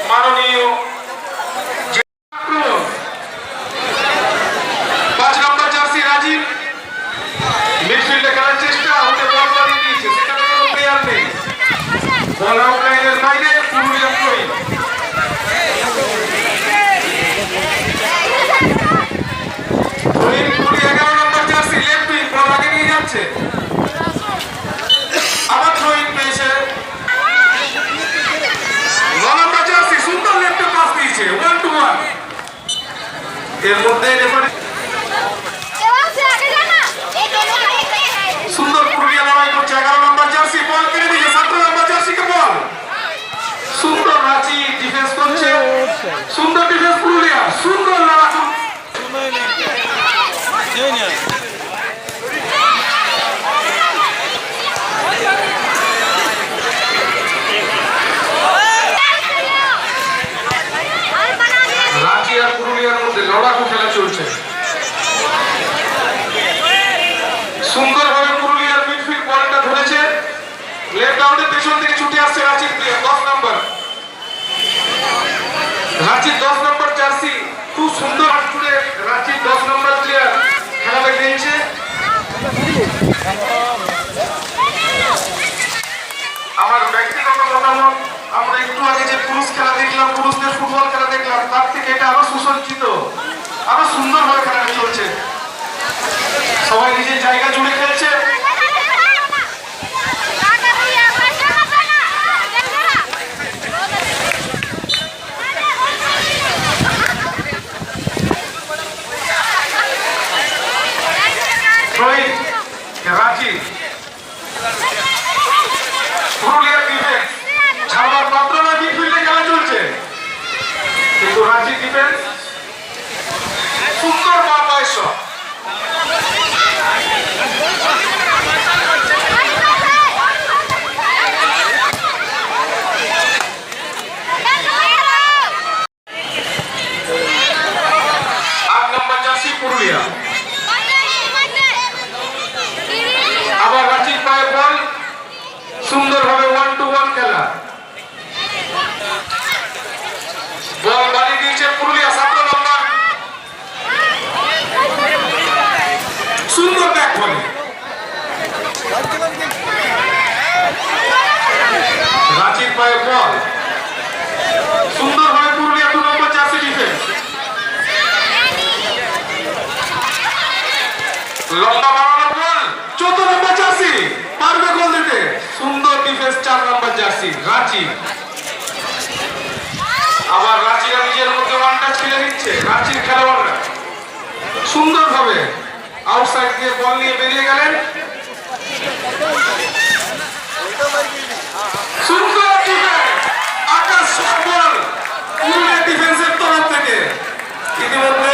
মাননীয় 5 নম্বর জার্সি রাজীব মিডফিল্ডে খেলার চেষ্টা হতে বল বাড়িয়ে দিয়েছে, সেখানে কোনো প্লেয়ার নেই, বল আউটলাইনের বাইরে। পুরুলিয়া ফ্লোয়িং পুরুলিয়া 11 নম্বর জার্সি লেফট উইং বল আগে নিয়ে যাচ্ছে, আবার থ্রোইং পেয়েছে। 9 নম্বর জার্সি সুন্দর লেফটে পাস দিয়েছে 1-1। এর মধ্যে সুন্দর পুরুলিয়া লড়াই করছে। 11 নম্বর জার্সি বল কেড়ে দিয়েছে 17 নম্বর জার্সিকে বল। সুন্দর রাঁচি ডিফেন্স করছে, সুন্দর ডিফেন্স পুরুলিয়া, সুন্দর লড়াই। রাঁচি আর পুরুলিয়ার মধ্যে লড়াকু খেলা চলছে। সুন্দরভাবে পুরুলিয়ার মিডফিল্ড বলটা ধরেছে, লেফট আউটের পেছন থেকে ছুটে আসছে রাঁচির প্লেয়ার 10 নম্বর, রাঁচির 10 নম্বর জার্সি খুব সুন্দর ছুটে রাঁচির 10 নম্বর প্লেয়ার খেলাটা খেলছে। আমার ব্যক্তিগত মতামত, আমরা একটু আগে যে পুরুষ খেলা দেখলাম, পুরুষদের ফুটবল খেলা দেখলাম, তার থেকে এটা আরো সুসজ্জিত, আরো সুন্দরভাবে খেলাটা চলছে। সবাই নিজের জায়গা জুড়ে খেলছে। রাঁচি পুরুলিয়ার ডিফেন্স ছাড়বার পাত্র না, মিডফিল্ডে খেলা চলছে, কিন্তু রাঁচি ডিফেন্স সুন্দর বা বয়স। 8 নম্বর জার্সি পুরুলিয়া, আবার রাঁচির পায়ে বল, সুন্দরভাবে 1-1 খেলা, বল বাড়ি দিয়েছে পুরুলিয়া 17 নম্বর, সুন্দর ব্যাক বল, রাঁচির পায়ে বল, সুন্দরভাবে পুরুলিয়া 2 নম্বর জার্সি ডিফেন্স, লম্বা বাড়ানো বল 14 নম্বর জার্সি পারবে গোল দিতে, সুন্দর ডিফেন্স 4 নম্বর জার্সি রাঁচি। আবার রাঁচিরা নিজের মধ্যে ওয়ান টাচ খেলে দিচ্ছে, রাঁচির খেলোয়াড়রা সুন্দরভাবে আউটসাইড দিয়ে বল নিয়ে বেরিয়ে গেলেন। সুন্দর ডিফেন্স, আকাশ বল পুরুলিয়া ডিফেন্সের তরফ থেকে। ইতিমধ্যে